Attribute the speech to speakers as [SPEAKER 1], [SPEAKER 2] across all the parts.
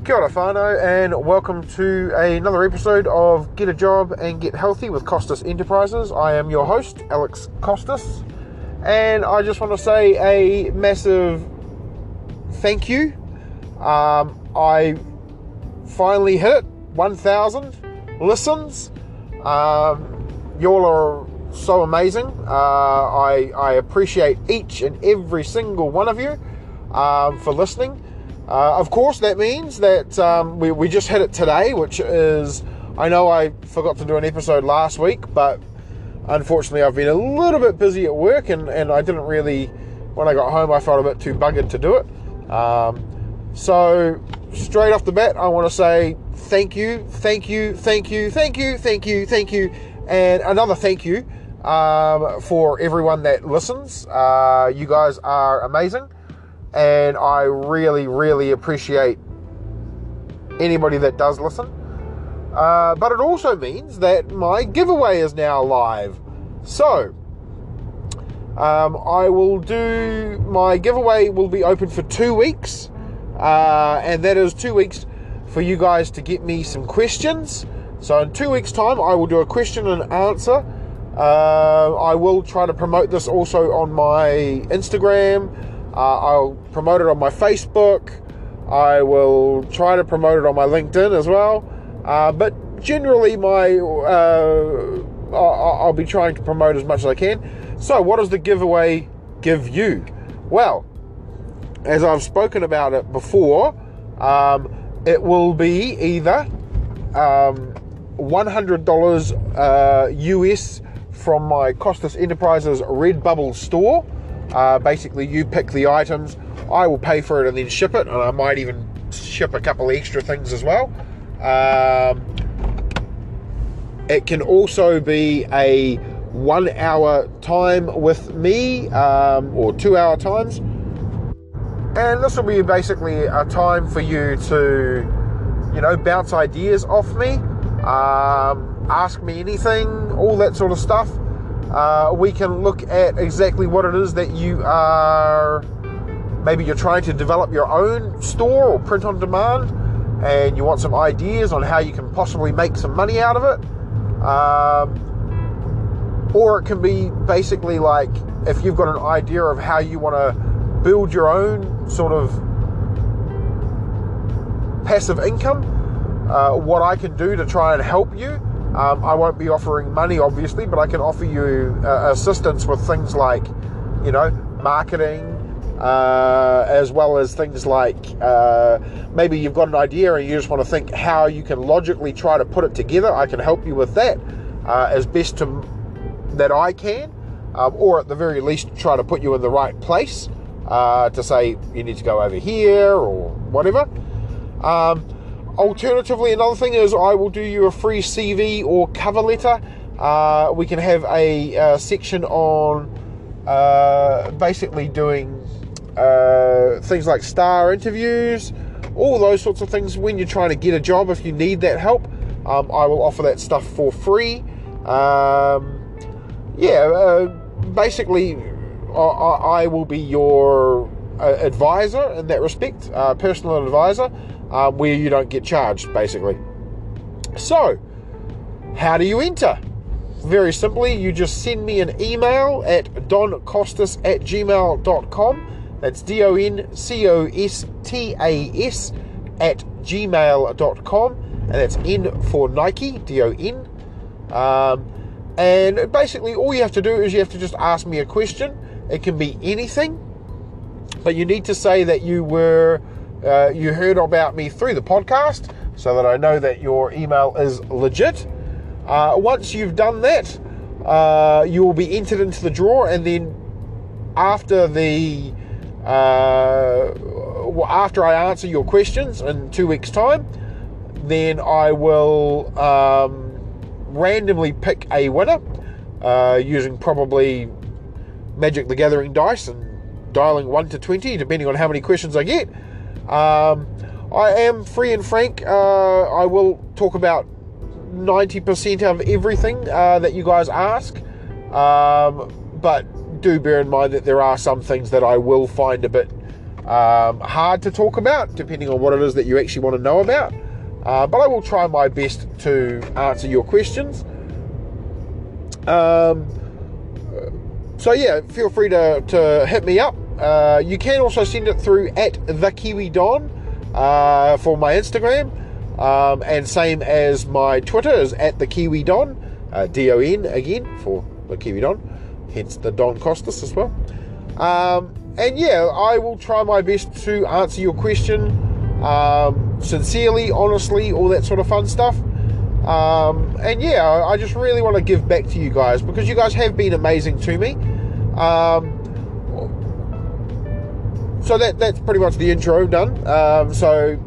[SPEAKER 1] Kia ora whānau, and welcome to another episode of Get a Job and Get Healthy with Costas Enterprises. I am your host, Alex Costas, and I just want to say a massive thank you. I finally hit 1,000 listens. Y'all are so amazing. I appreciate each and every single one of you for listening. Of course, that means that we just hit it today, which is, I know I forgot to do an episode last week, but unfortunately I've been a little bit busy at work, and I didn't really, when I got home, I felt a bit too buggered to do it. So straight off the bat, I want to say thank you, and another thank you for everyone that listens. You guys are amazing. And I really, really appreciate anybody that does listen. But it also means that my giveaway is now live. So, I will do, my giveaway will be open for 2 weeks. And that is 2 weeks for you guys to get me some questions. So in 2 weeks' time, I will do a question and answer. I will try to promote this also on my Instagram. I'll promote it on my Facebook. I will try to promote it on my LinkedIn as well. But generally, I'll be trying to promote as much as I can. So, what does the giveaway give you? Well, as I've spoken about it before, it will be either $100 US from my Costas Enterprises Redbubble store. Basically, you pick the items, I will pay for it and then ship it, and I might even ship a couple extra things as well. It can also be a 1 hour time with me, or 2 hour times, and this will be basically a time for you to, bounce ideas off me, ask me anything, all that sort of stuff. We can look at exactly what it is that you are, maybe you're trying to develop your own store or print on demand, and you want some ideas on how you can possibly make some money out of it. Or it can be basically like, if you've got an idea of how you want to build your own sort of passive income, what I can do to try and help you. I won't be offering money, obviously, but I can offer you assistance with things like, marketing, as well as things like maybe you've got an idea and you just want to think how you can logically try to put it together. I can help you with that as best that I can, or at the very least try to put you in the right place to say you need to go over here or whatever. Alternatively, another thing is I will do you a free CV or cover letter. We can have a section on basically doing things like star interviews, all those sorts of things. When you're trying to get a job, if you need that help, I will offer that stuff for free. Basically, I will be your advisor in that respect, personal advisor. Where you don't get charged, basically. So, how do you enter? Very simply, you just send me an email at doncostas@gmail.com. That's DONCOSTAS @gmail.com, and that's N for Nike, DON. And basically, all you have to do is you have to just ask me a question. It can be anything, but you need to say that you heard about me through the podcast, so that I know that your email is legit. Once you've done that, you will be entered into the draw, and then after I answer your questions in 2 weeks' time, then I will randomly pick a winner using probably Magic the Gathering dice and dialing 1 to 20, depending on how many questions I get. I am free and frank. I will talk about 90% of everything that you guys ask, but do bear in mind that there are some things that I will find a bit hard to talk about, depending on what it is that you actually want to know about. But I will try my best to answer your questions. So yeah, feel free to hit me up. You can also send it through at the Kiwi Don for my Instagram, and same as my Twitter is at the Kiwi Don, DON again for the Kiwi Don, hence the Don Costas as well. And yeah, I will try my best to answer your question sincerely, honestly, all that sort of fun stuff. And yeah, I just really want to give back to you guys, because you guys have been amazing to me. So that's pretty much the intro done. So,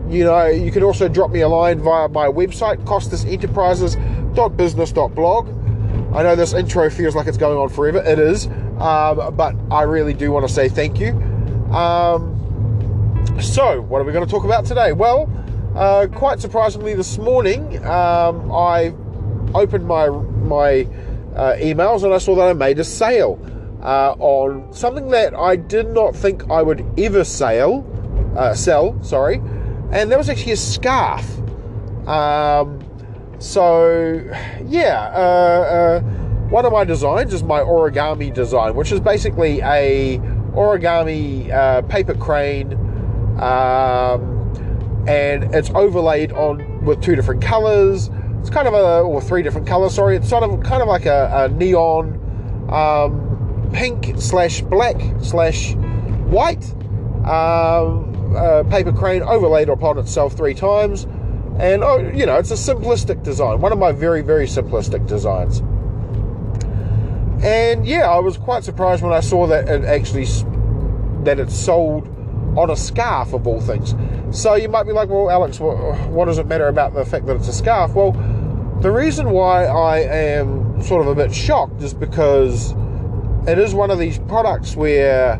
[SPEAKER 1] you know, you can also drop me a line via my website, costasenterprises.business.blog. I know this intro feels like it's going on forever. It is. But I really do want to say thank you. So, what are we going to talk about today? Well, quite surprisingly this morning, I opened my emails and I saw that I made a sale on something that I did not think I would ever sell, and that was actually a scarf. So yeah, one of my designs is my origami design, which is basically a origami paper crane, and it's overlaid on with two different colors. It's kind of or three different colors, sorry. It's kind of like a neon pink / black / white paper crane overlaid upon itself 3 times. And you know, it's a simplistic design, one of my very, very simplistic designs. And yeah, I was quite surprised when I saw that it's sold on a scarf of all things. So you might be like, well, Alex, what does it matter about the fact that it's a scarf? Well, the reason why I am sort of a bit shocked is because it is one of these products where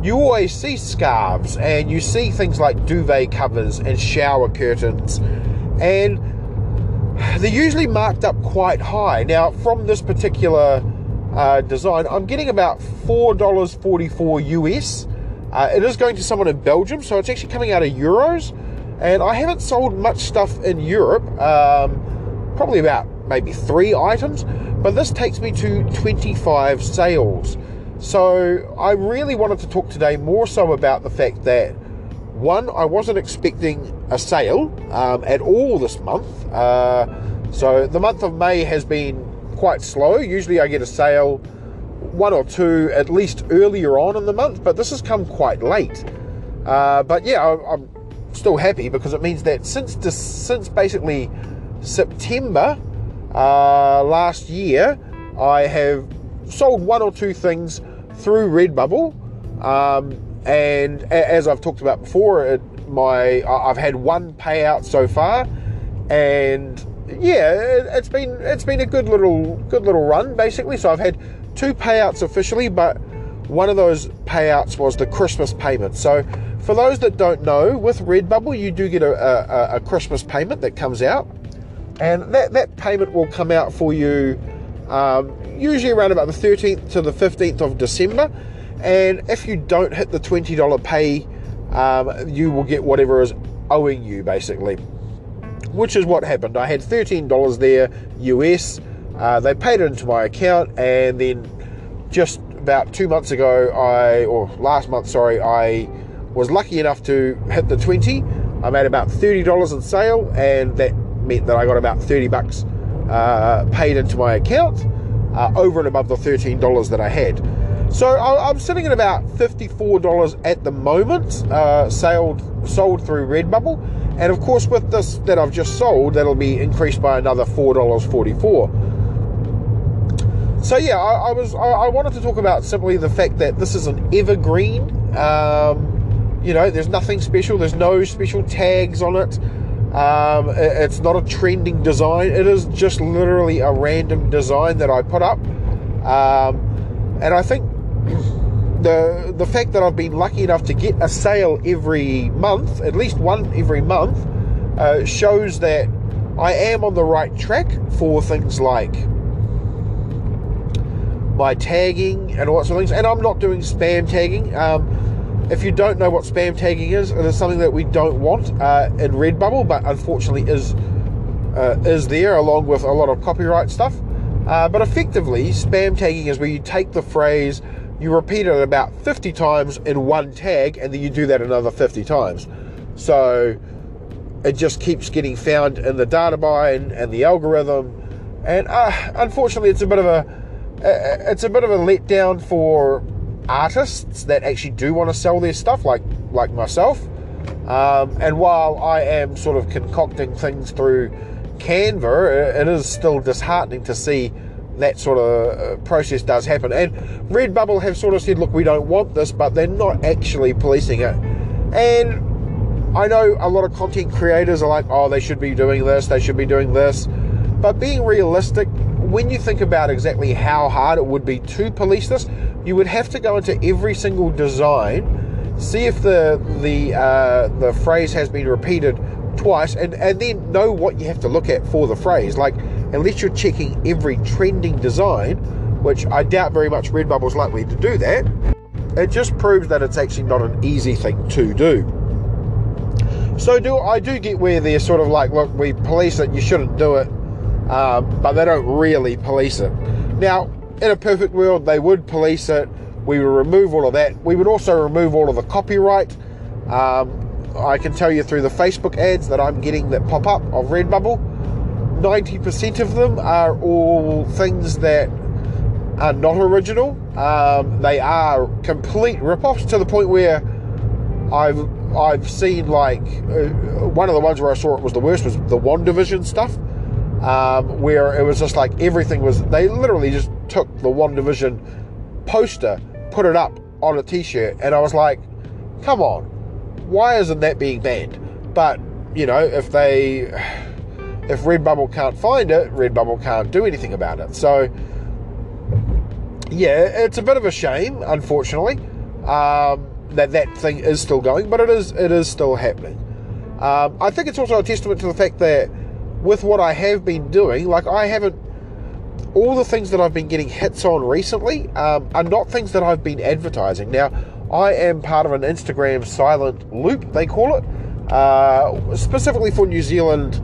[SPEAKER 1] you always see scarves and you see things like duvet covers and shower curtains, and they're usually marked up quite high. Now, from this particular design, I'm getting about $4.44 US. It is going to someone in Belgium, so it's actually coming out of euros, and I haven't sold much stuff in Europe, probably about maybe 3 items, but this takes me to 25 sales. So I really wanted to talk today more so about the fact that, one, I wasn't expecting a sale at all this month. So the month of May has been quite slow. Usually I get a sale 1 or 2 at least earlier on in the month, but this has come quite late. But yeah, I'm still happy, because it means that since basically September last year, I have sold 1 or 2 things through Redbubble, and as I've talked about before, I've had 1 payout so far, and yeah, it's been a good little run basically. So I've had 2 payouts officially, but one of those payouts was the Christmas payment. So for those that don't know, with Redbubble you do get a Christmas payment that comes out, and that payment will come out for you usually around about the 13th to the 15th of December, and if you don't hit the $20 pay, you will get whatever is owing you basically, which is what happened. I had $13 there US. They paid it into my account, and then just about 2 months ago, last month, I was lucky enough to hit the 20. I made about $30 in sale, and that meant that I got about $30 paid into my account, over and above the $13 that I had. So I'm sitting at about $54 at the moment, sold through Redbubble, and of course with this that I've just sold, that'll be increased by another $4.44. So yeah, I wanted to talk about simply the fact that this is an evergreen. You know, there's nothing special. There's no special tags on it. It's not a trending design. It is just literally a random design that I put up. And I think the fact that I've been lucky enough to get a sale every month, at least one every month, shows that I am on the right track for things like my tagging and all that sort of things. And I'm not doing spam tagging. if you don't know what spam tagging is, it is something that we don't want in Redbubble, but unfortunately is there, along with a lot of copyright stuff. But effectively, spam tagging is where you take the phrase, you repeat it about 50 times in one tag, and then you do that another 50 times. So it just keeps getting found in the data mine and the algorithm, and unfortunately it's a bit of a letdown for artists that actually do want to sell their stuff, like myself. And while I am sort of concocting things through Canva, it is still disheartening to see that sort of process does happen. And Redbubble have sort of said, look, we don't want this, but they're not actually policing it. And I know a lot of content creators are like, oh, they should be doing this, they should be doing this. But being realistic, when you think about exactly how hard it would be to police this, you would have to go into every single design, see if the phrase has been repeated twice, and then know what you have to look at for the phrase. Like, unless you're checking every trending design, which I doubt very much Redbubble's likely to do that, it just proves that it's actually not an easy thing to do. So I do get where they're sort of like, look, we police it, you shouldn't do it, but they don't really police it. Now, in a perfect world, they would police it. We would remove all of that. We would also remove all of the copyright. I can tell you through the Facebook ads that I'm getting that pop up of Redbubble, 90% of them are all things that are not original. They are complete rip-offs, to the point where I've seen, like, one of the ones where I saw it was the worst was the WandaVision stuff, where it was just like everything was, they literally just took the WandaVision poster, put it up on a t-shirt, and I was like, come on, why isn't that being banned? But, you know, if Redbubble can't find it, Redbubble can't do anything about it. So yeah, it's a bit of a shame, unfortunately, that thing is still going, but it is still happening. I think it's also a testament to the fact that with what I have been doing, like, all the things that I've been getting hits on recently are not things that I've been advertising. Now, I am part of an Instagram silent loop, they call it, specifically for New Zealand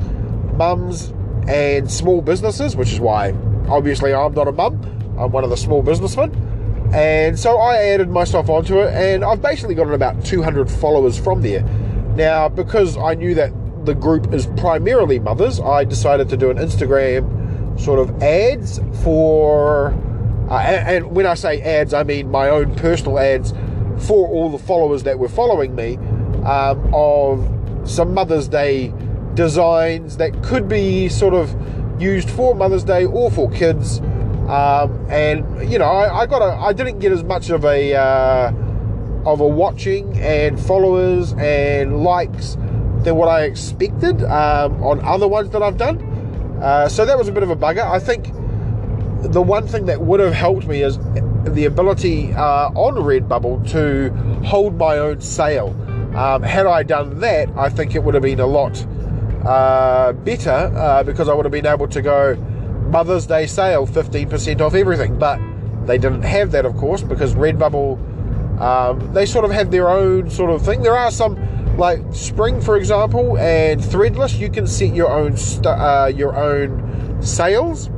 [SPEAKER 1] mums and small businesses, which is why, obviously, I'm not a mum, I'm one of the small businessmen. And so I added myself onto it, and I've basically gotten about 200 followers from there. Now, because I knew that the group is primarily mothers, I decided to do an Instagram sort of ads for, and when I say ads, I mean my own personal ads for all the followers that were following me, of some Mother's Day designs that could be sort of used for Mother's Day or for kids. And you know, I didn't get as much of a watching and followers and likes than what I expected on other ones that I've done. So that was a bit of a bugger. I think the one thing that would have helped me is the ability on Redbubble to hold my own sale. Had I done that, I think it would have been a lot better, because I would have been able to go, Mother's Day sale, 15% off everything. But they didn't have that, of course, because Redbubble, they sort of have their own sort of thing. There are some, like Spring, for example, and Threadless, you can set your own sales.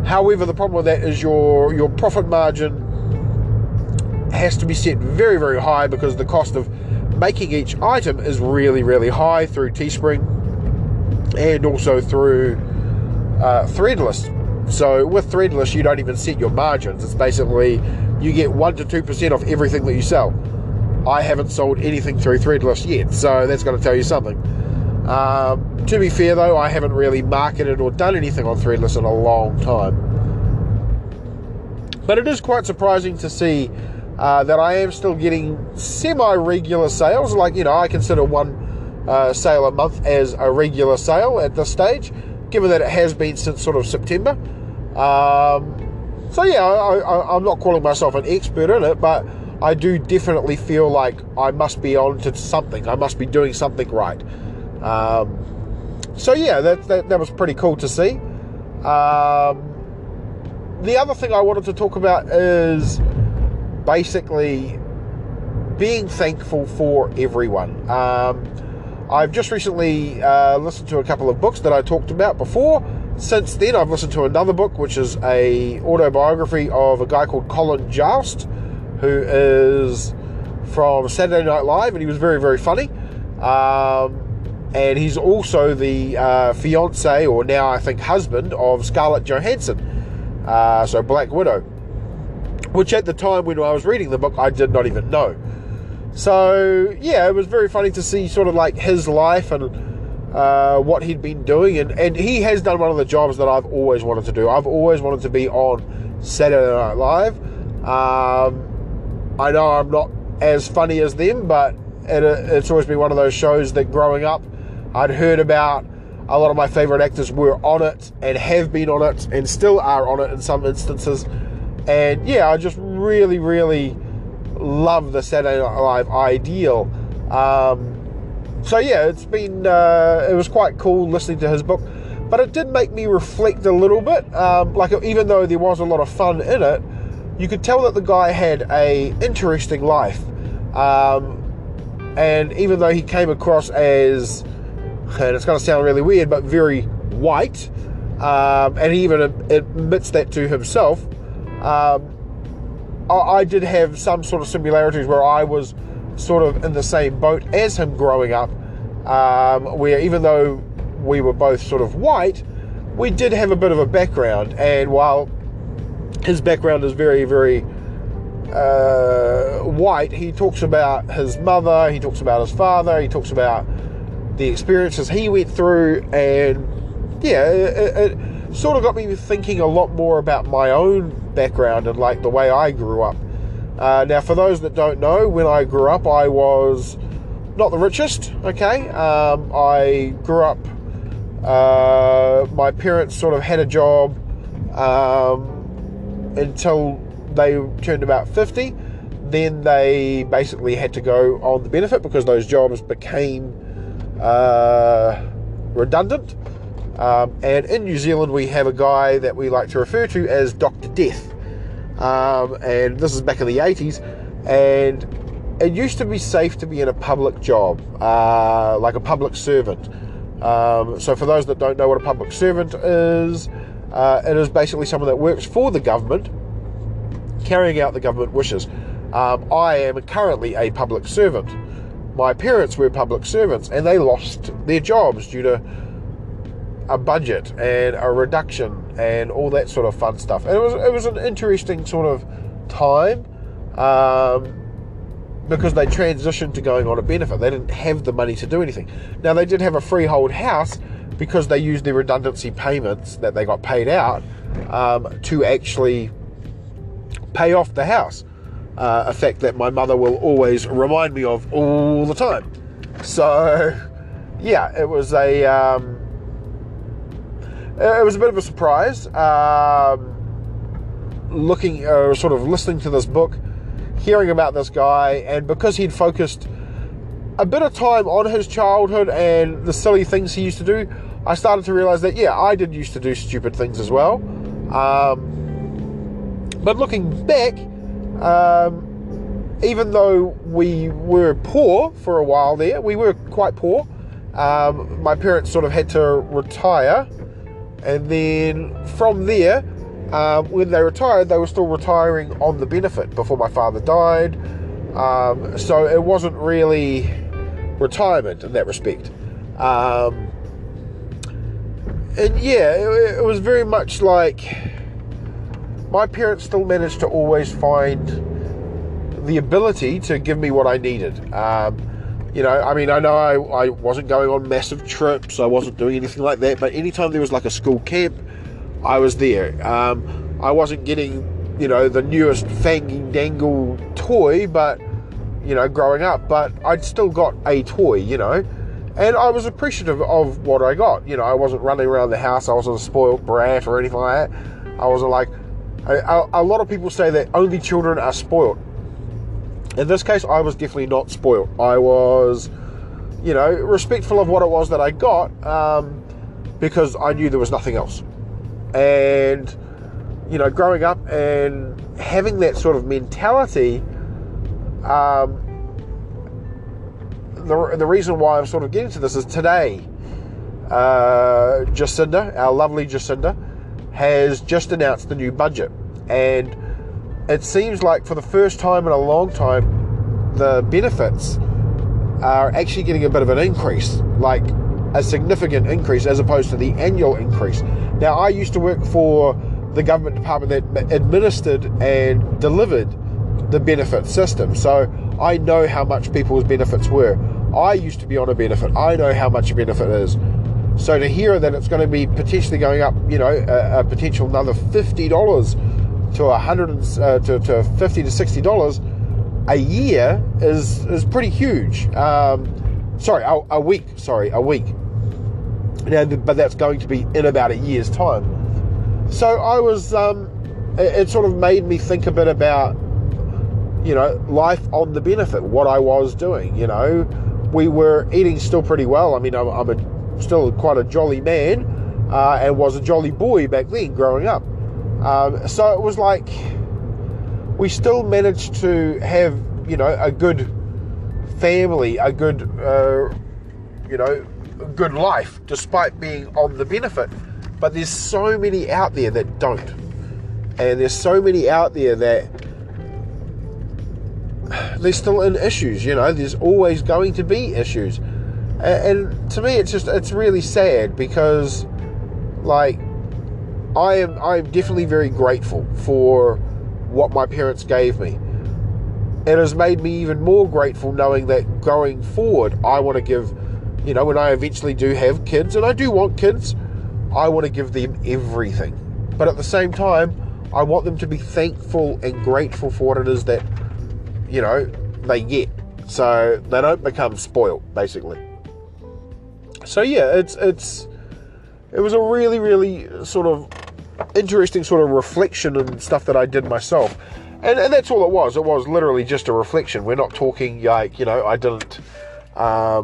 [SPEAKER 1] However, the problem with that is your profit margin has to be set very, very high, because the cost of making each item is really, really high through Teespring and also through Threadless. So with Threadless, you don't even set your margins. It's basically you get 1 to 2% of everything that you sell. I haven't sold anything through Threadless yet, so that's going to tell you something. To be fair though, I haven't really marketed or done anything on Threadless in a long time. But it is quite surprising to see that I am still getting semi-regular sales. Like, you know, I consider one sale a month as a regular sale at this stage, given that it has been since sort of September. So yeah, I'm not calling myself an expert in it, but I do definitely feel like I must be on to something. I must be doing something right. So yeah, that was pretty cool to see. The other thing I wanted to talk about is basically being thankful for everyone. I've just recently listened to a couple of books that I talked about before. Since then, I've listened to another book, which is a autobiography of a guy called Colin Joust, who is from Saturday Night Live, and he was very, very funny. And he's also the fiance, or now I think husband, of Scarlett Johansson, so Black Widow, which at the time when I was reading the book, I did not even know. So, yeah, it was very funny to see sort of like his life and what he'd been doing. And he has done one of the jobs that I've always wanted to do. I've always wanted to be on Saturday Night Live. I know I'm not as funny as them, but it's always been one of those shows that growing up, I'd heard about. A lot of my favourite actors were on it and have been on it and still are on it in some instances. And yeah, I just really, really love the Saturday Night Live ideal. So yeah, it's been, it was quite cool listening to his book, but it did make me reflect a little bit. Like, even though there was a lot of fun in it, you could tell that the guy had a interesting life. And even though he came across as, and it's going to sound really weird, but very white, and he even admits that to himself, I did have some sort of similarities where I was sort of in the same boat as him growing up, where even though we were both sort of white, we did have a bit of a background. And while his background is very, very white, he talks about his mother, he talks about his father, he talks about the experiences he went through, and yeah, it sort of got me thinking a lot more about my own background and like the way I grew up. Now, for those that don't know, when I grew up, I was not the richest, okay? I grew up, my parents sort of had a job until they turned about 50. Then they basically had to go on the benefit because those jobs became redundant. And in New Zealand, we have a guy that we like to refer to as Dr. Death. And this is back in the 80s. And it used to be safe to be in a public job, like a public servant. So for those that don't know what a public servant is, it is basically someone that works for the government, carrying out the government wishes. I am currently a public servant. My parents were public servants, and they lost their jobs due to a budget and a reduction and all that sort of fun stuff. And it was an interesting sort of time, because they transitioned to going on a benefit. They didn't have the money to do anything. Now, they did have a freehold house because they used their redundancy payments that they got paid out to actually pay off the house. A fact that my mother will always remind me of all the time. So, yeah, it was a bit of a surprise, sort of listening to this book, hearing about this guy, and because he'd focused a bit of time on his childhood and the silly things he used to do, I started to realize that, yeah, I did used to do stupid things as well. But looking back, even though we were poor for a while there, we were quite poor. My parents sort of had to retire, and then from there, when they retired, they were still retiring on the benefit before my father died. So it wasn't really retirement in that respect. And yeah, it was very much like my parents still managed to always find the ability to give me what I needed. You know, I mean, I know I wasn't going on massive trips, I wasn't doing anything like that, but anytime there was like a school camp, I was there. I wasn't getting, you know, the newest fanging dangle toy, but, you know, growing up, but I'd still got a toy, you know, and I was appreciative of what I got. You know, I wasn't running around the house, I wasn't a spoiled brat or anything like that. I wasn't like, a lot of people say that only children are spoiled. In this case, I was definitely not spoiled. I was, you know, respectful of what it was that I got, because I knew there was nothing else. And, you know, growing up and having that sort of mentality, the reason why I'm sort of getting to this is today, Jacinda, our lovely Jacinda, has just announced the new budget, and it seems like for the first time in a long time, the benefits are actually getting a bit of an increase, like a significant increase as opposed to the annual increase. Now, I used to work for the government department that administered and delivered the benefit system, so I know how much people's benefits were. I used to be on a benefit. I know how much a benefit is. So to hear that it's going to be potentially going up, a potential another $50 to $100 to $50 to $60 a year is pretty huge. A week. Now, but that's going to be in about a year's time. So I was, it sort of made me think a bit about, life on the benefit, what I was doing. We were eating still pretty well. I mean, I'm still quite a jolly man, and was a jolly boy back then growing up. So it was like we still managed to have, a good family, a good, good life, despite being on the benefit. But there's so many out there that don't. And there's so many out there that they're still in issues, there's always going to be issues. And to me, it's really sad because, like, I'm definitely very grateful for what my parents gave me. It has made me even more grateful knowing that going forward, I want to give, when I eventually do have kids, and I do want kids, I want to give them everything. But at the same time, I want them to be thankful and grateful for what it is that, they get. So they don't become spoiled, basically. So yeah, it was a really, really sort of interesting sort of reflection and stuff that I did myself. And that's all it was. It was literally just a reflection. We're not talking like, I didn't, I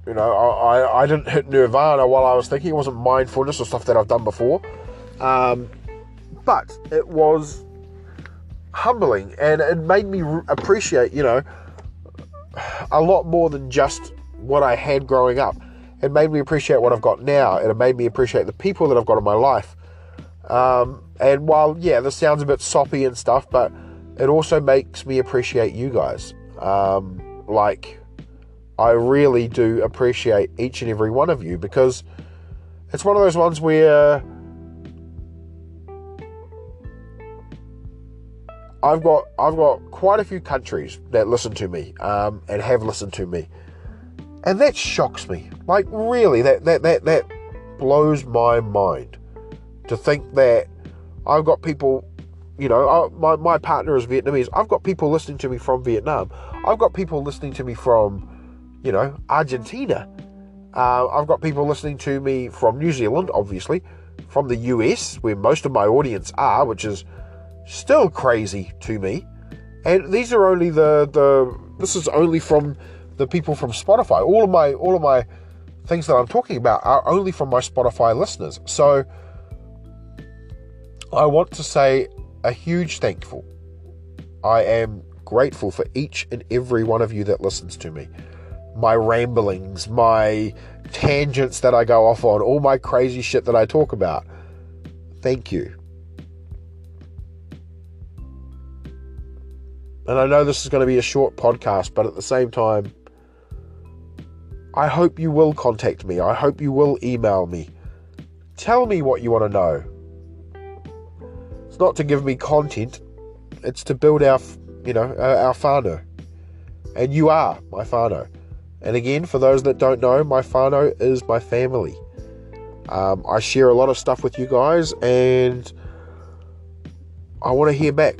[SPEAKER 1] didn't hit nirvana while I was thinking. It wasn't mindfulness or stuff that I've done before. But it was humbling, and it made me appreciate, a lot more than just what I had growing up. It made me appreciate what I've got now, and it made me appreciate the people that I've got in my life. And while, this sounds a bit soppy and stuff, but it also makes me appreciate you guys. I really do appreciate each and every one of you, because it's one of those ones where I've got quite a few countries that listen to me, and have listened to me. And that shocks me. Like, really, that blows my mind to think that I've got people, my partner is Vietnamese. I've got people listening to me from Vietnam. I've got people listening to me from, Argentina. I've got people listening to me from New Zealand, obviously, from the US, where most of my audience are, which is still crazy to me. And these are only this is only from the people from Spotify. All of my things that I'm talking about are only from my Spotify listeners. So I want to say a huge thankful. I am grateful for each and every one of you that listens to me. My ramblings, my tangents that I go off on, all my crazy shit that I talk about. Thank you. And I know this is going to be a short podcast, but at the same time, I hope you will contact me. I hope you will email me. Tell me what you want to know. It's not to give me content. It's to build our whānau. And you are my whānau. And again, for those that don't know, my whānau is my family. I share a lot of stuff with you guys, and I want to hear back.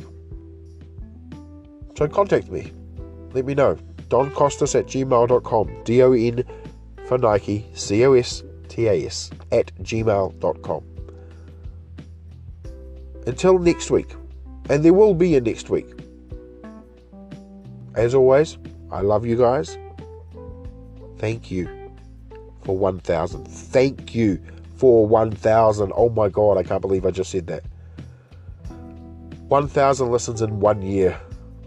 [SPEAKER 1] So contact me. Let me know. doncostas@gmail.com. DON for Nike, COSTAS @gmail.com. Until next week. And there will be a next week. As always, I love you guys. Thank you for 1,000. Thank you for 1,000. Oh my God, I can't believe I just said that. 1,000 listens in 1 year.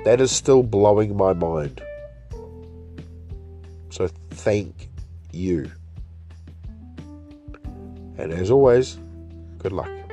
[SPEAKER 1] That is still blowing my mind. So thank you. And as always, good luck.